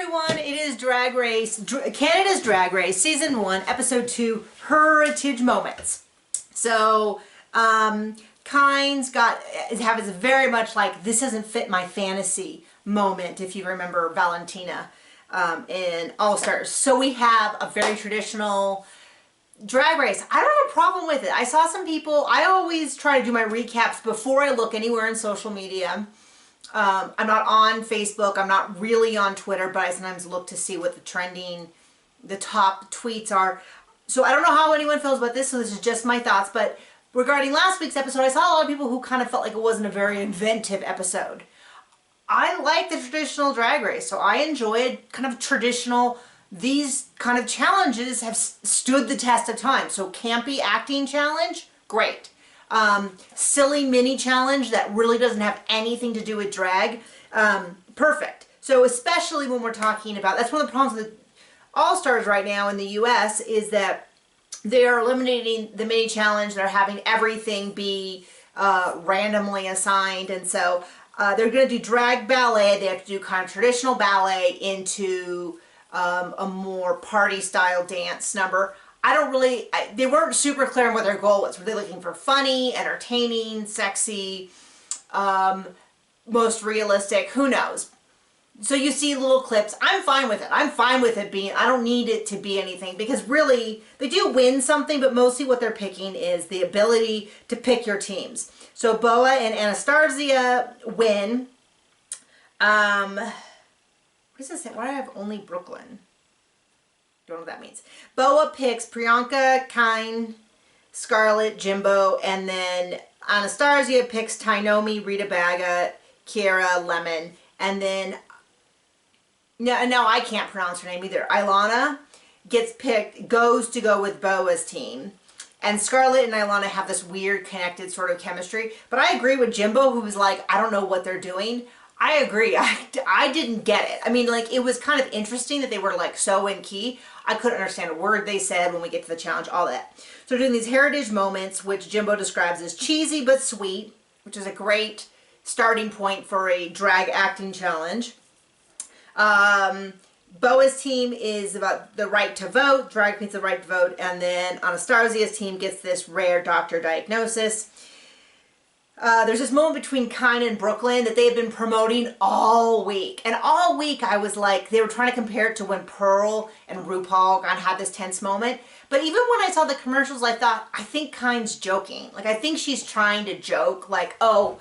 everyone, it is Drag Race, Canada's Drag Race, Season 1, Episode 2, Her-itage Moments. So, Kynes have very much like, this doesn't fit my fantasy moment, if you remember Valentina in All-Stars. So we have a very traditional Drag Race. I don't have a problem with it. I saw some people, I always try to do my recaps before I look anywhere in social media. I'm not on Facebook, I'm not really on Twitter, but I sometimes look to see what the top tweets are. So I don't know how anyone feels about this, so this is just my thoughts, but regarding last week's episode, I saw a lot of people who kind of felt like it wasn't a very inventive episode. I like the traditional Drag Race, so I enjoyed kind of traditional, these kind of challenges have stood the test of time. So campy acting challenge, great. Silly mini challenge that really doesn't have anything to do with drag, perfect. So especially when we're talking about, that's one of the problems with All-Stars right now in the US is that they are eliminating the mini challenge. They're having everything be randomly assigned, and so they're going to do drag ballet. They have to do kind of traditional ballet into a more party style dance number. They weren't super clear on what their goal was. Were they looking for funny, entertaining, sexy, most realistic? Who knows? So you see little clips. I'm fine with it. I'm fine with it being, I don't need it to be anything because really they do win something, but mostly what they're picking is the ability to pick your teams. So Boa and Anastasia win. What does this say? Why do I have only Brooklyn? Don't know what that means. Boa picks Priyanka, Kynes, Scarlett, Jimbo, and then Anastasia picks Tainomi, Rita Baga, Kiera, Lemon, and then no, I can't pronounce her name either. Ilana gets picked, goes to go with Boa's team, and Scarlett and Ilana have this weird connected sort of chemistry. But I agree with Jimbo, who was like, I don't know what they're doing. I agree. I didn't get it. I mean, like, it was kind of interesting that they were like so in key. I couldn't understand a word they said when we get to the challenge, all that. So we're doing these heritage moments, which Jimbo describes as cheesy but sweet, which is a great starting point for a drag acting challenge. Boa's team is about the right to vote, drag queens the right to vote, and then Anastasia's team gets this rare doctor diagnosis. There's this moment between Kynes and Brooklyn that they have been promoting all week. And all week I was like, they were trying to compare it to when Pearl and RuPaul had this tense moment. But even when I saw the commercials, I thought, I think Kynes joking. Like, I think she's trying to joke, like, oh,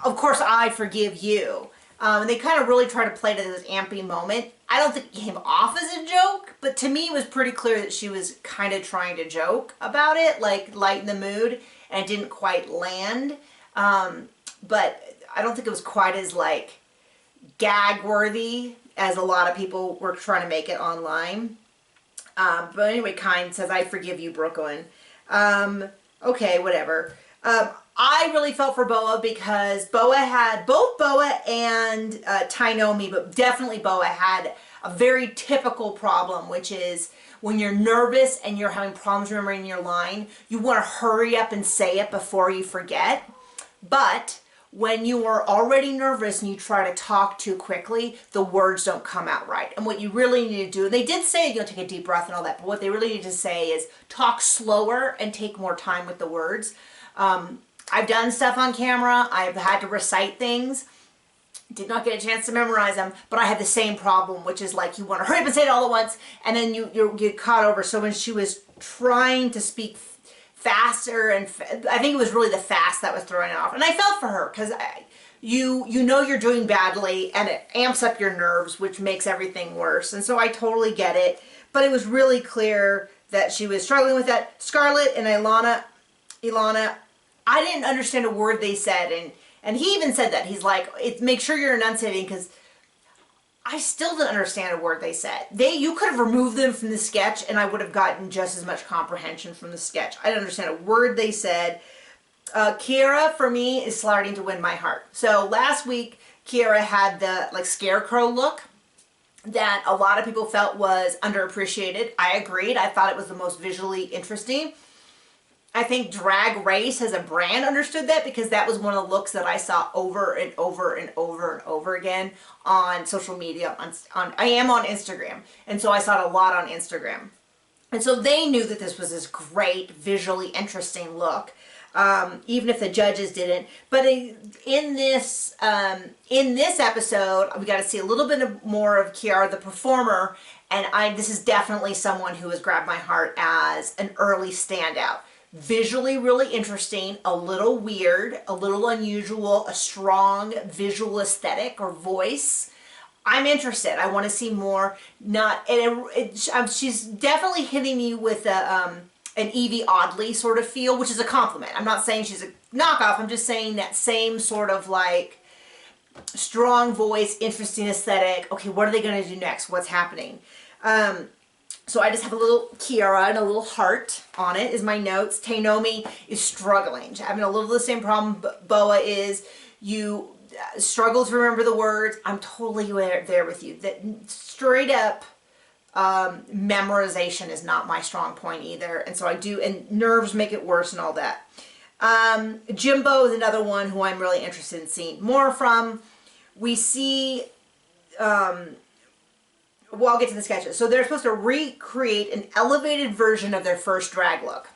of course I forgive you. And they kind of really try to play to this ampy moment. I don't think it came off as a joke, but to me it was pretty clear that she was kind of trying to joke about it, like lighten the mood, and it didn't quite land. But I don't think it was quite as like gag worthy as a lot of people were trying to make it online. But anyway, Kynes says, I forgive you, Brooklyn. Okay, whatever. I really felt for Boa because Boa had, both Boa and Tainomi, but definitely Boa had a very typical problem, which is when you're nervous and you're having problems remembering your line, you want to hurry up and say it before you forget. But when you are already nervous and you try to talk too quickly, the words don't come out right. And what you really need to do, and they did say, take a deep breath and all that, but what they really need to say is talk slower and take more time with the words. I've done stuff on camera. I've had to recite things. Did not get a chance to memorize them, but I had the same problem, which is like you want to hurry up and say it all at once, and then you get caught over. So when she was trying to speak faster, and I think it was really the fast that was throwing it off. And I felt for her because you know you're doing badly, and it amps up your nerves, which makes everything worse. And so I totally get it, but it was really clear that she was struggling with that. Scarlett and Ilana, I didn't understand a word they said, and he even said that. He's like, make sure you're enunciating, because I still didn't understand a word they said. You could have removed them from the sketch, and I would have gotten just as much comprehension from the sketch. I didn't understand a word they said. Kiera, for me, is starting to win my heart. So last week, Kiera had the scarecrow look that a lot of people felt was underappreciated. I agreed. I thought it was the most visually interesting. I think Drag Race as a brand understood that, because that was one of the looks that I saw over and over and over and over again on social media. I am on Instagram, and so I saw it a lot on Instagram. And so they knew that this was this great, visually interesting look, even if the judges didn't. But in this episode, we got to see a little bit more of Kiara, the performer, and this is definitely someone who has grabbed my heart as an early standout. Visually really interesting, a little weird, a little unusual, a strong visual aesthetic or voice. I'm interested. I want to see more. She's definitely hitting me with an Evie Oddly sort of feel, which is a compliment. I'm not saying she's a knockoff. I'm just saying that same sort of like strong voice, interesting aesthetic. Okay, what are they going to do next? What's happening? So I just have a little Kiara and a little heart on it is my notes. Tainomi is struggling. She's having a little of the same problem Boa is. You struggle to remember the words. I'm totally there with you. That straight up memorization is not my strong point either. And so I do, and nerves make it worse and all that. Jimbo is another one who I'm really interested in seeing more from. We see... well, I'll get to the sketches. So they're supposed to recreate an elevated version of their first drag look.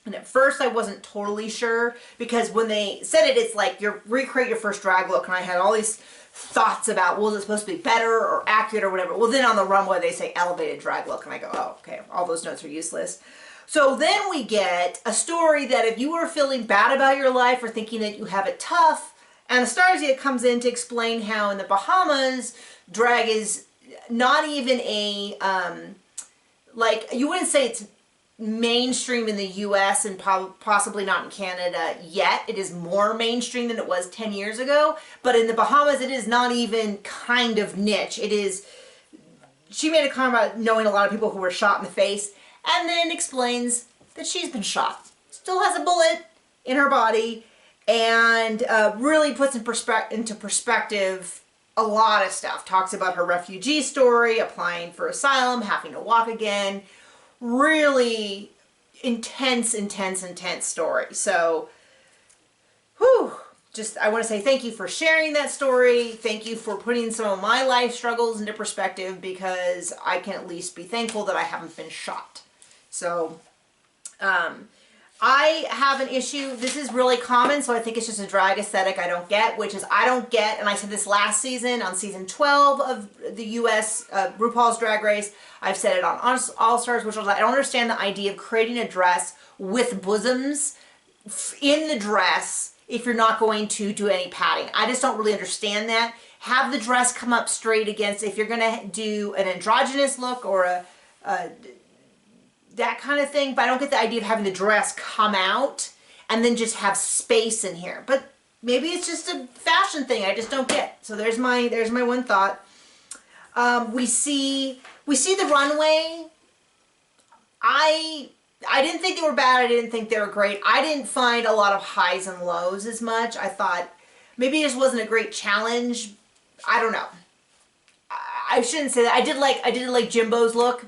And at first I wasn't totally sure, because when they said it, it's like you recreate your first drag look, and I had all these thoughts about, well, is it supposed to be better or accurate or whatever? Well, then on the runway they say elevated drag look, and I go, oh, okay, all those notes are useless. So then we get a story that if you are feeling bad about your life or thinking that you have it tough, Anastasia comes in to explain how in the Bahamas, drag is not even a, like, you wouldn't say it's mainstream in the US and possibly not in Canada yet. It is more mainstream than it was 10 years ago. But in the Bahamas, it is not even kind of niche. It is, she made a comment about knowing a lot of people who were shot in the face, and then explains that she's been shot. Still has a bullet in her body, and really puts into perspective a lot of stuff. Talks about her refugee story, applying for asylum, having to walk again. Really intense story. So, whew, just, I want to say thank you for sharing that story. Thank you for putting some of my life struggles into perspective, because I can at least be thankful that I haven't been shot. So, I have an issue. This is really common, so I think it's just a drag aesthetic I don't get, which is I don't get, and I said this last season on season 12 of the US RuPaul's Drag Race. I've said it on All Stars, which was I don't understand the idea of creating a dress with bosoms in the dress if you're not going to do any padding. I just don't really understand that. Have the dress come up straight against, if you're going to do an androgynous look or a that kind of thing, but I don't get the idea of having the dress come out and then just have space in here. But maybe it's just a fashion thing I just don't get. So there's my one thought. We see the runway. I didn't think they were bad. I didn't think they were great. I didn't find a lot of highs and lows as much. I thought maybe it just wasn't a great challenge. I don't know. I shouldn't say that. I did like Jimbo's look.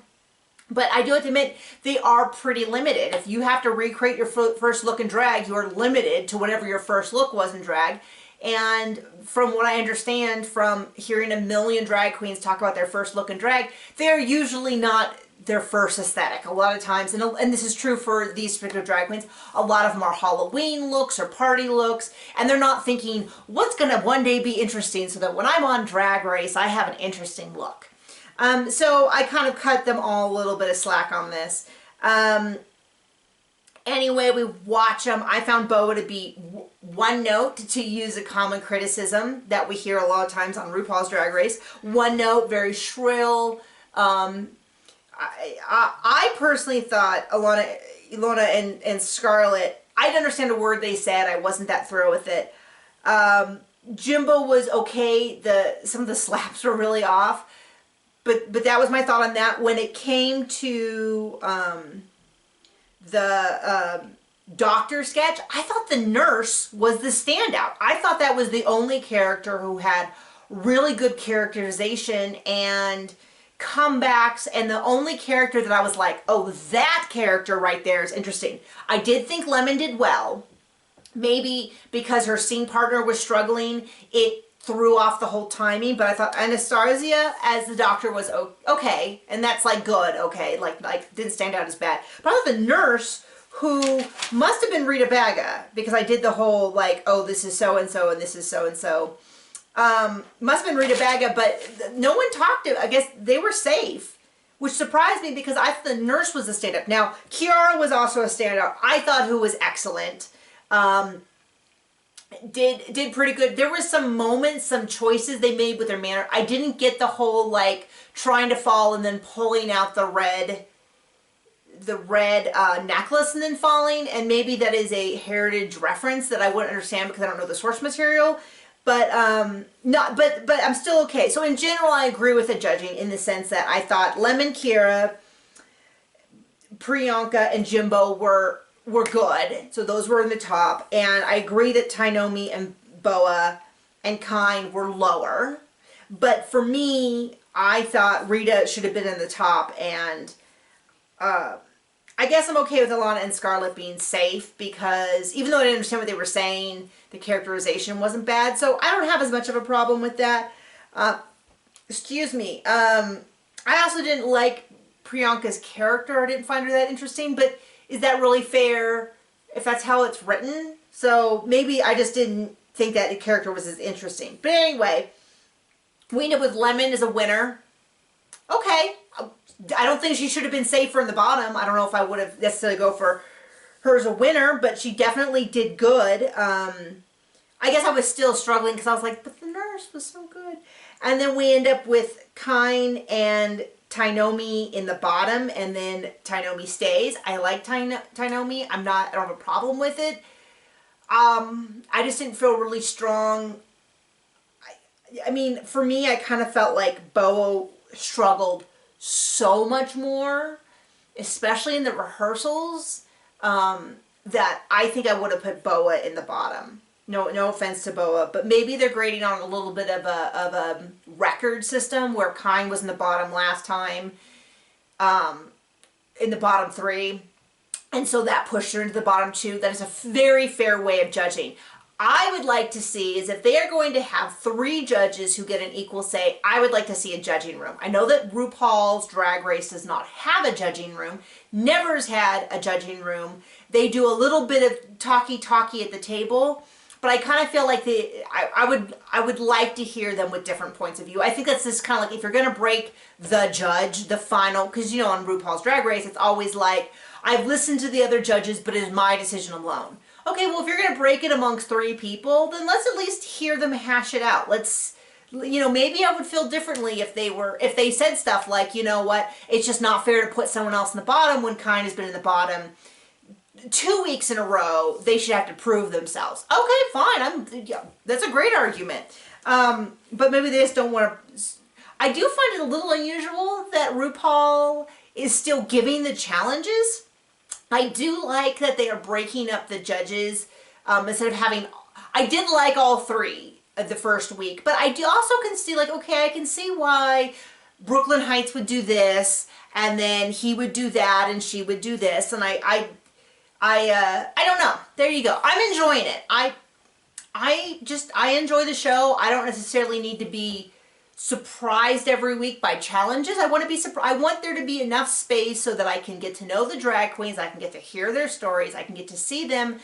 But I do have to admit, they are pretty limited. If you have to recreate your first look in drag, you're limited to whatever your first look was in drag. And from what I understand from hearing a million drag queens talk about their first look in drag, they're usually not their first aesthetic. A lot of times, and this is true for these particular drag queens, a lot of them are Halloween looks or party looks, and they're not thinking, what's going to one day be interesting so that when I'm on Drag Race, I have an interesting look. So I kind of cut them all a little bit of slack on this. Anyway, we watch them. I found Boa to be one note, to use a common criticism that we hear a lot of times on RuPaul's Drag Race. One note, very shrill. I personally thought Ilona and Scarlett, I didn't understand a word they said. I wasn't that thrilled with it. Jimbo was okay. Some of the slaps were really off. But that was my thought on that. When it came to the doctor sketch, I thought the nurse was the standout. I thought that was the only character who had really good characterization and comebacks, and the only character that I was like, oh, that character right there is interesting. I did think Lemon did well. Maybe because her scene partner was struggling, it threw off the whole timing, but I thought Anastasia as the doctor was okay, and that's like good, okay, like didn't stand out as bad. But I thought the nurse, who must have been Rita Baga, because I did the whole like, oh, this is so-and-so and this is so-and-so, must have been Rita Baga, but no one talked to, I guess they were safe, which surprised me because I thought the nurse was a stand-up. Now, Kiara was also a stand-up, I thought, who was excellent. Did pretty good. There were some moments, some choices they made with their manner. I didn't get the whole like trying to fall and then pulling out the red necklace and then falling, and maybe that is a heritage reference that I wouldn't understand because I don't know the source material. But but I'm still okay. So in general, I agree with the judging in the sense that I thought Lemon, Kira, Priyanka, and Jimbo were good. So those were in the top. And I agree that Tainomi and Boa and Kind were lower. But for me, I thought Rita should have been in the top. And I guess I'm okay with Alana and Scarlett being safe because even though I didn't understand what they were saying, the characterization wasn't bad. So I don't have as much of a problem with that. Excuse me. I also didn't like Priyanka's character. I didn't find her that interesting. But is that really fair if that's how it's written? So maybe I just didn't think that the character was as interesting. But anyway, we end up with Lemon as a winner. Okay. I don't think she should have been safer in the bottom. I don't know if I would have necessarily go for her as a winner, but she definitely did good. I guess I was still struggling because I was like, but the nurse was so good. And then we end up with Kind and Tainomi in the bottom, and then Tainomi stays. I like Tainomi. I don't have a problem with it. I just didn't feel really strong. I mean, for me, I kind of felt like Boa struggled so much more, especially in the rehearsals, that I think I would have put Boa in the bottom. No offense to Boa, but maybe they're grading on a little bit of a record system where Kind was in the bottom last time, in the bottom 3, and so that pushed her into the bottom 2. That is a very fair way of judging. I would like to see is if they are going to have 3 judges who get an equal say, I would like to see a judging room. I know that RuPaul's Drag Race does not have a judging room. Never's had a judging room. They do a little bit of talky at the table. But I kind of feel like I would like to hear them with different points of view. I think that's just kind of like if you're going to break the judge, the final, because you know on RuPaul's Drag Race, it's always like, I've listened to the other judges, but it is my decision alone. Okay, well, if you're going to break it amongst 3 people, then let's at least hear them hash it out. Let's, you know, maybe I would feel differently if they said stuff like, you know what, it's just not fair to put someone else in the bottom when Kind has been in the bottom 2 weeks in a row. They should have to prove themselves. Okay, fine. That's a great argument. But maybe they just don't want to. I do find it a little unusual that RuPaul is still giving the challenges. I do like that they are breaking up the judges instead of having. I did like all 3 the first week, but I do also can see like, okay, I can see why Brooklyn Heights would do this, and then he would do that, and she would do this, and I don't know. There you go. I'm enjoying it. I enjoy the show. I don't necessarily need to be surprised every week by challenges. I want to be I want there to be enough space so that I can get to know the drag queens. I can get to hear their stories. I can get to see them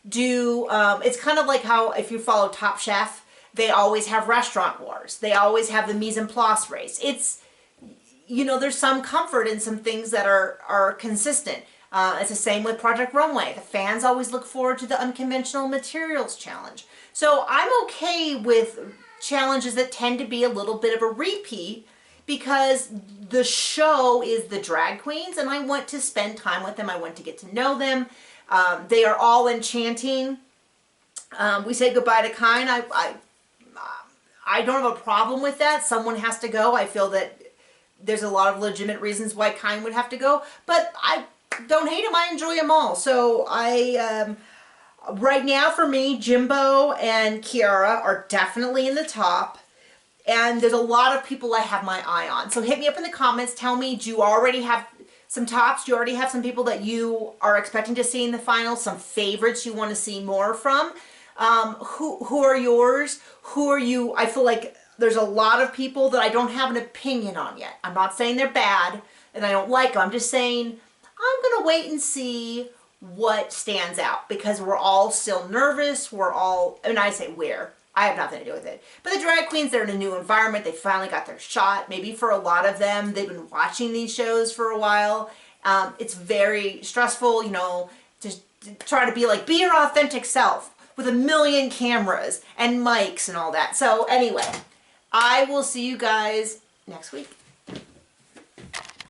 do. It's kind of like how if you follow Top Chef, they always have restaurant wars. They always have the mise en place race. It's, you know, there's some comfort in some things that are consistent. It's the same with Project Runway. The fans always look forward to the unconventional materials challenge. So I'm okay with challenges that tend to be a little bit of a repeat because the show is the drag queens and I want to spend time with them. I want to get to know them. They are all enchanting. We say goodbye to Kind. I don't have a problem with that. Someone has to go. I feel that there's a lot of legitimate reasons why Kind would have to go, but I don't hate them. I enjoy them all. So right now for me, Jimbo and Kiara are definitely in the top. and there's a lot of people I have my eye on. So hit me up in the comments. Tell me, do you already have some tops? Do you already have some people that you are expecting to see in the finals? Some favorites you want to see more from? Who are yours? Who are you? I feel like there's a lot of people that I don't have an opinion on yet. I'm not saying they're bad and I don't like them. I'm just saying I'm going to wait and see what stands out, because we're all still nervous. We're all, and I say we're, I have nothing to do with it. But the drag queens, they're in a new environment. They finally got their shot. Maybe for a lot of them, they've been watching these shows for a while. It's very stressful, you know, to try to be like, be your authentic self with a million cameras and mics and all that. So anyway, I will see you guys next week.